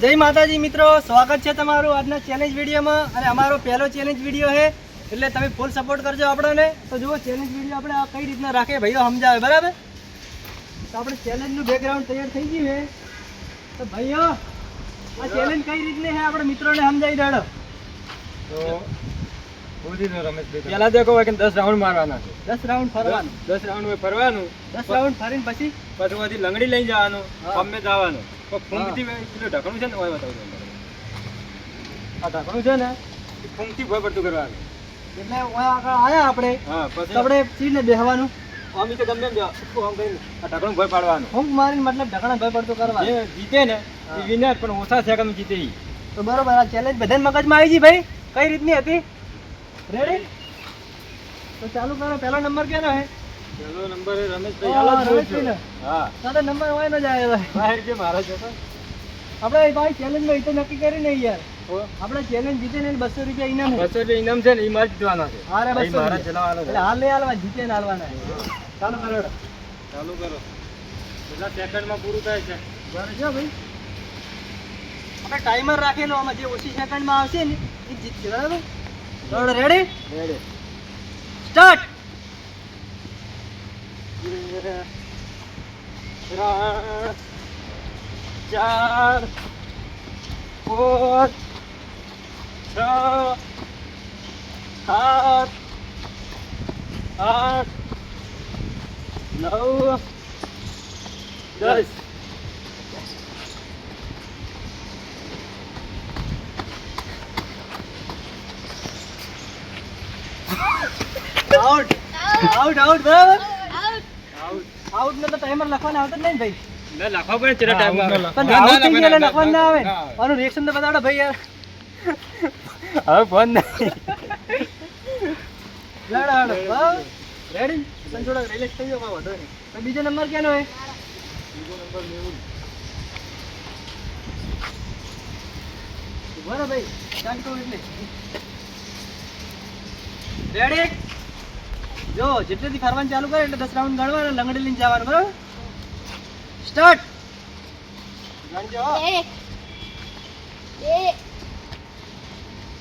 જય માતાજી મિત્રો, સ્વાગત છે તમારું આજના ચેલેન્જ વિડીયોમાં. અને અમારો પહેલો ચેલેન્જ વિડીયો છે એટલે તમે ફૂલ સપોર્ટ કરજો આપણને. તો જુઓ ચેલેન્જ વિડીયો આપણે કઈ રીતના રાખે ભાઈઓ સમજાવે, બરાબર? તો આપણે ચેલેન્જનું બેકગ્રાઉન્ડ તૈયાર થઈ ગયું છે. તો ભાઈઓ આ ચેલેન્જ કઈ રીતની છે આપણે મિત્રોને સમજાવી દેડો. તો પેલા દેખો કે 10 રાઉન્ડ મારવાના છે. 10 રાઉન્ડ ફરવાનું, 10 રાઉન્ડ ફરવાનું, 10 રાઉન્ડ ફરીને પછી પછી લંગડી લઈ જવાનું, પંપે જવાનું. ફૂંકથી પેલું ઢકણું છે ને ઓય બતાવજો. આ ઢકણું છે ને એ ફૂંકથી ભય પડતું કરવાનું. એટલે ઓય આગળ આયા આપણે. હા, પછી આપણે ચીને બેહવાનું, અમે તો ગમે એમ આમ કરીને આ ઢકણું ભય પાડવાનું. ફૂંક મારીને મતલબ ઢકણા ભય પડતું કરવાનું. જે જીતે ને એ વિનર, પણ ઓછા સેકન્ડ જીતે ઈ. તો બરોબર, આ ચેલેન્જ બધાને મગજમાં આવી ગઈ ભાઈ? કઈ રીતની હતી? રેડી? તો ચાલુ કરો. પહેલો નંબર કેનો છે? પહેલો નંબર રમેશભાઈ હા, આલો જ જોઈ રમેશભાઈનો. છે. હા, તારો નંબર હોય ન જાય ભાઈ. બહાર જે મારા છે તો આપણે ભાઈ ચેલેન્જમાં એ તો નક્કી કરી નહીં યાર. ઓ આપણે ચેલેન્જ જીતે ને 200 રૂપિયા ઇનામ છે. 200 રૂપિયા ઇનામ છે ને એ મારે જીતવાના છે. હારે 200 ભાઈ મારા રૂપિયા. ચલાવવાનો છે. એટલે હાલ નહીં હાલવા, જીતે ને હાલવાના. ચાલુ કરો. ચાલુ કરો. કેટલા સેકન્ડમાં પૂરું થાય છે? બરાબર છે ભાઈ. આપણે ટાઈમર રાખેલો, આમાં જે ઓછી સેકન્ડમાં આવશે ને એ જીતશે, બરાબર? બરાબર, ready? Ready. Start. 3 4 5 6 7 8 9 10. Out out out, બરાબર? આઉટ. આઉટ ને તો ટાઈમર લખવાના આવતો જ નહીં ને ભાઈ. ના લખવા પડે ચેલા ટાઈમ પણ આઉટ થઈ ગયેલા લખવાનું ના આવે. આનું રિએક્શન તો બતાવડો ભાઈ યાર. હવે ફોન નહીં. લડ હાડો, બરાબર? રેડી? તને થોડો રિલેક્સ થઈ જાવ, વાંધો નહીં. તો બીજો નંબર કેનો હોય? બીજો નંબર મેહુલ. બરાબર ભાઈ, સ્ટાર્ટ કરો. એટલે રેડી? જો જેટલેથી ફરવાનું ચાલુ કરે એટલે 10 રાઉન્ડ ગણવાના, લંગડી લઈને જવાનું, બરાબર? સ્ટાર્ટ. ગણજો. 1 2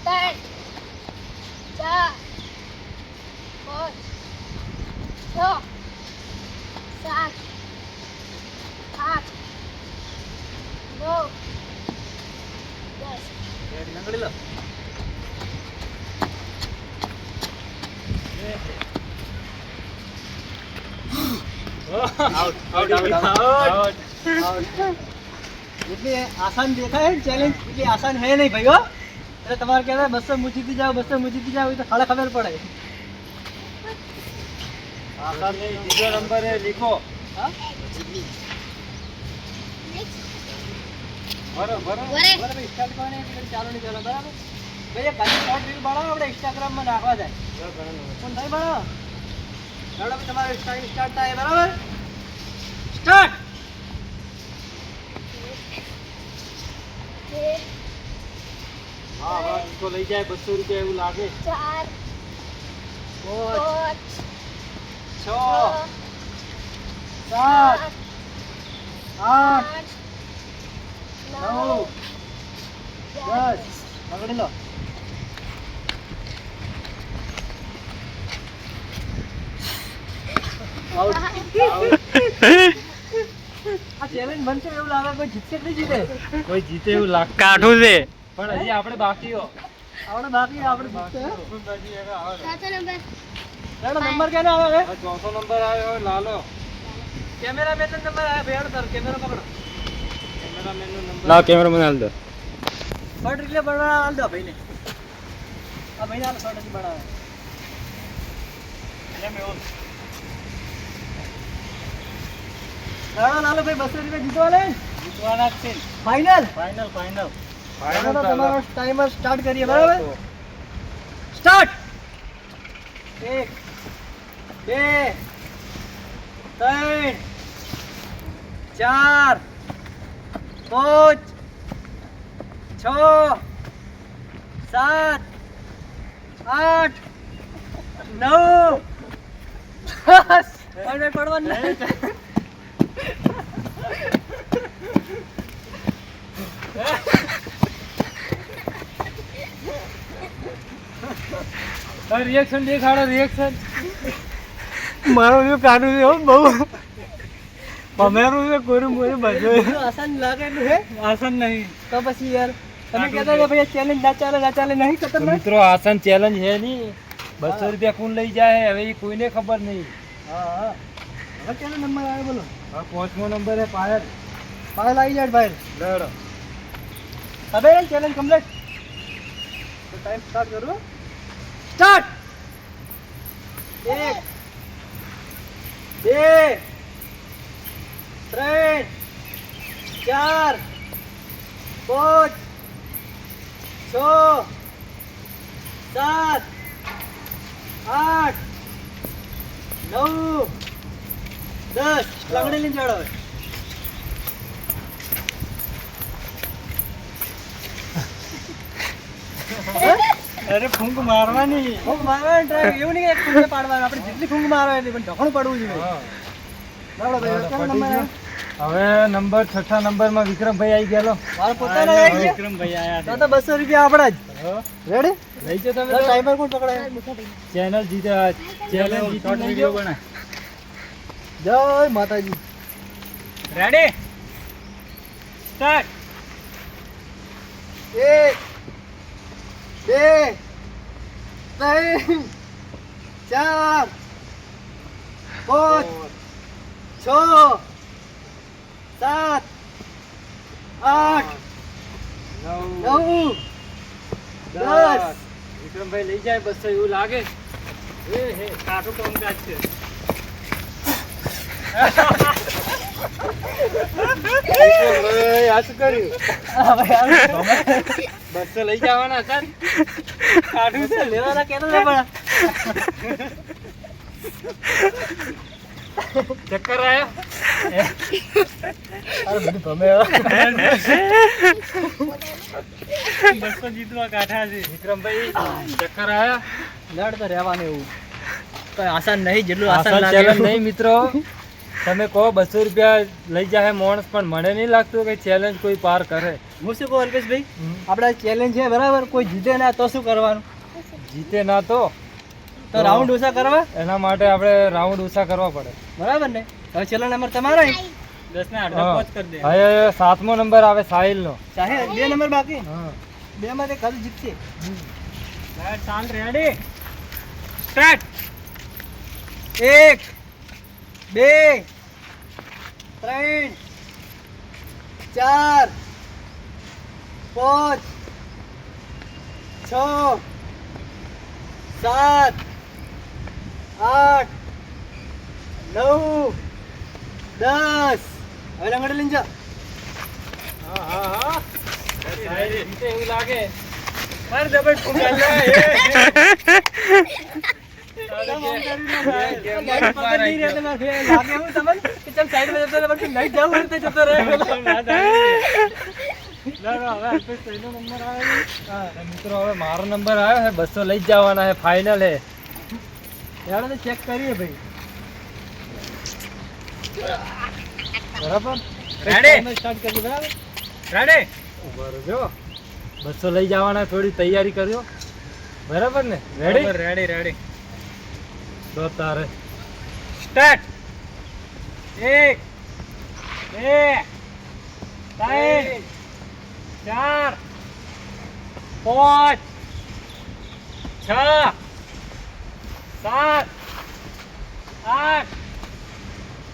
3 4 5 6 7 8 9 10. રેડી, લંગડી લો. Out out out. એટલી આસાન દેખાય ને ચેલેન્જ, એટલી આસાન હે નહીં ભાઈ. હો, એટલે તમારે કહેવાય 200 મૂચીથી જાઓ, 200 મૂચીથી જાઓ, એ તો ખાલી ખબર પડે. આસાન નહીં. બીજો નંબર એ લીખો. હા, બરોબર. બરાબર. સ્ટાર્ટ કરવાની એટલે ચાલુ નહીં કરો, બરાબર? ભાઈ એક ગાડી શોર્ટ રીલ બનાવો, આપણે ઇન્સ્ટાગ્રામમાં નાખવા જાય. પણ નહીં બનાવો. ચાલો ભાઈ, તમારો સ્ટાર્ટ થાય, બરાબર? સ્ટાર્ટ. 2 હા હા, તો લઈ જાય 200 રૂપિયા એવું લાગે. 4 5 5 6 7 8 8 9 10. પકડી લો. આઉટ. આ ચેલેન્જ બનશે એવું લાગે, કોઈ જીતશે કે નહીં જીતે? કોઈ જીતે એવું લાગે. કાઠું છે પણ હજી આપણે બાકી હો. આપણે બાકી, આપણે જીતશે. સાચો નંબર એનો નંબર કેનો આવે છે? ચોથો નંબર આવ્યો લાલો. કેમેરામેન નો નંબર આવે ભાઈ. તારો કેમેરો પકડો. કેમેરામેન નો નંબર. લાવ કેમેરામેન હાલ દો. શોર્ટ એટલે બનાવવા આલ દો ભાઈને. આ ભાઈને આલ શોર્ટ એટલે બનાવે. લાલો લાલો ભાઈ 200 રૂપિયા જીતવા લે. જીતવાના જ છે. ફાઇનલ. Final final. ચાલો તો તમારો ટાઈમર સ્ટાર્ટ કરીએ, બરાબર? સ્ટાર્ટ. 1 2 3 4 5 6 7 8 9 10. પડવાનું નહીં. રિએક્શન દેખાડો રિએક્શન. મારું જો કાઢું છે બહુ પમેરું છે કોરું મોરું બધું આસાન લાગે એટલું હે આસન નહીં તો પછી યાર તમે કહેતા હતા ભાઈ ચેલેન્જ ના ચાલે નહીં તો ખતરનાક મિત્રો આસન ચેલેન્જ હે નહીં. 200 રૂપિયા કોણ લઈ જાય હવે એ કોઈને ખબર નહીં. હા હા હવે કેનો નંબર આવે બોલો હા 5મો નંબર હે પાયલ. પાછળ આવી જાય ભાઈ લડો. હવે ચેલેન્જ કમ્પ્લીટ તો ટાઈમ સ્ટાર્ટ કરો સ્ટાર્ટ 1 2 3 4 5 6 7 8 9 10 લંગડી લઈને ચડો હવે અરે ફૂંક મારવાની. ફૂંક મારવાની ટ્રાય એવું નહીં કે એક ફૂંકે પાડવાનું આપણે જેટલી ફૂંક મારવા એટલી પણ ઢોકણું પડવું જોઈએ હા. બરાબર ભાઈ કેનો નંબર આવે હવે નંબર 6થા નંબરમાં વિક્રમભાઈ આવી ગયેલો. મારો પોતાનો આવી ગયો વિક્રમભાઈ આયા તો 200 રૂપિયા આપણા જ રેડી લઈ જાઓ તમે. ટાઈમર કોણ પકડાય ચેનલ જીતે ચેલેન્જ જીતી વિડિયો બના. જય માતાજી રેડી સ્ટાર્ટ. 1 2 3 4 5 6 7 8 9 10 વિક્રમભાઈ લઈ જાય 200 એવું લાગે. એ હે કાઠું કામકાજ છે. આ શું કર્યું? 200 લઈ જવાના હતા ને? કાઠું છે. લેવાના કેતો છે પણ ચક્કર આયા? અરે બધું ભમે 200 જીતવા કાઠા છે. વિક્રમભાઈ ચક્કર આયા? લડ તો રહેવાનું એવું કઈ આસાન નહીં જેટલું આસાન આસાન લાગે ચેલેન્જ નહીં મિત્રો. તમે કહો 200 રૂપિયા લઈ જાય માણસ પણ મને નહીં લાગતું કે ચેલેન્જ કોઈ પાર કરે. હું શું કહું અલ્પેશભાઈ આપણા ચેલેન્જ છે બરાબર કોઈ જીતે ના તો શું કરવાનું જીતે ના તો રાઉન્ડ ઓછા કરવા એના માટે આપણે રાઉન્ડ ઓછા કરવા પડે. બરાબર ને હવે છેલ્લો નંબર તમારો હે 10 ને 8 પોચ કરી દે. હવે 7મો નંબર આવે સાહિલ નો. ચાહે 2 નંબર બાકી હા 2 માંથી ખાલી જીતશે ચાલ રેડી સ્ટાર્ટ. 1 2 3 4 5 6 7 8 9 10 હવે લંગડી લઈને જા હા હા હા સાહિલ જીતે એવું લાગે. માર દબડ ફૂંકા લે. મિત્રો હવે મારો નંબર આવ્યો છે 200 લઈ જ જવાના છે ફાઇનલ હે. ચેક કરીએ ભાઈ બરાબર રેડી સ્ટાર્ટ કરીએ બરાબર રેડી ઉભા રહેજો. 200 લઈ જવાના થોડી તૈયારી કરજો બરાબર ને. રેડી રેડી રેડી તો તારે સ્ટાર્ટ. 1 2 3 4 5 6 7 8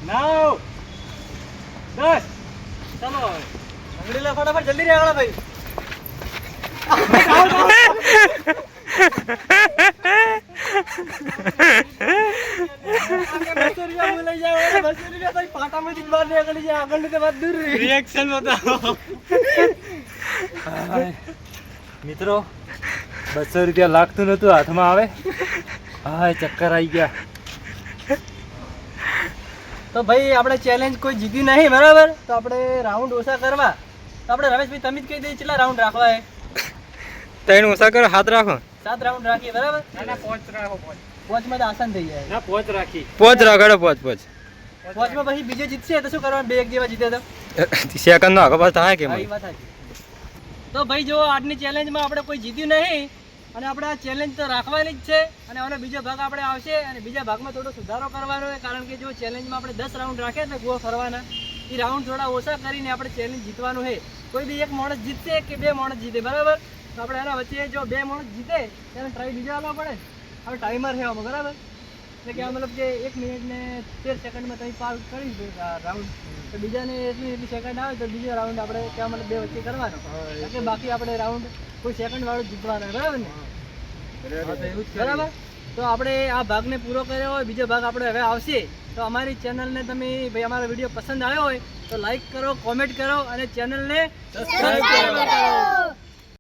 9 10 ચલો લંગડી લે ફટાફટ જલ્દી રે આગળ ભાઈ મિત્રો 200 રૂપિયા લાગતું નતું હાથમાં આવે. હા ચક્કર આવી ગયા. તો ભાઈ આપણે ચેલેન્જ કોઈ જીતી નહીં બરાબર તો આપણે રાઉન્ડ ઓછા કરવા તો આપણે રમેશભાઈ તમે જ કહી દઈએ કેટલા રાઉન્ડ રાખવા હે 3 ઓછા કરો 7 રાખો. 7 રાઉન્ડ રાખીએ બરાબર ના 5 રાખો. 5 માં તો આસાન થઈ જાય ના 5 રાખી 5 રાખાડો 5 5 માં પછી બીજે જીતશે તો શું કરવાનું બે એક જેવા જીતે તો સેકન્ડ નો આગળ પાછળ થાય કે હા, એ વાત સાચી. તો ભાઈ જો આજની ચેલેન્જમાં આપણે કોઈ જીત્યું નહીં અને આપણે આ ચેલેન્જ તો રાખવાની જ છે અને આનો બીજો ભાગ આપણે આવશે અને બીજા ભાગમાં થોડો સુધારો કરવાનો છે કારણ કે જો ચેલેન્જમાં આપણે 10 રાઉન્ડ રાખ્યા છે ગોળ ફરવાના એ રાઉન્ડ થોડા ઓછા કરીને આપણે ચેલેન્જ જીતવાનું છે કોઈ બી એક માણસ જીતશે કે બે માણસ જીતે બરાબર તો આપણે એના વચ્ચે જો બે માણસ જીતે ત્યારે ટ્રાય બીજા આપવા પડે હવે ટાઈમર છે આમાં બરાબર એટલે કે આ મતલબ કે 1 મિનિટ ને 13 સેકન્ડમાં તમે પાર કરી દો રાઉન્ડ તો બીજાને એટલી સેકન્ડ આવે તો બીજો રાઉન્ડ આપણે ત્યાં મતલબ બે વચ્ચે કરવાનો કારણ કે બાકી આપણે રાઉન્ડ કોઈ સેકન્ડ વાળો જીતવાનો બરાબર ને બરાબર તો આપણે આ ભાગને પૂરો કર્યો હોય બીજો ભાગ આપણે હવે આવશે તો અમારી ચેનલને તમે ભાઈ અમારો વિડીયો પસંદ આવ્યો હોય તો લાઈક કરો કોમેન્ટ કરો અને ચેનલને સબસ્ક્રાઇબ કરો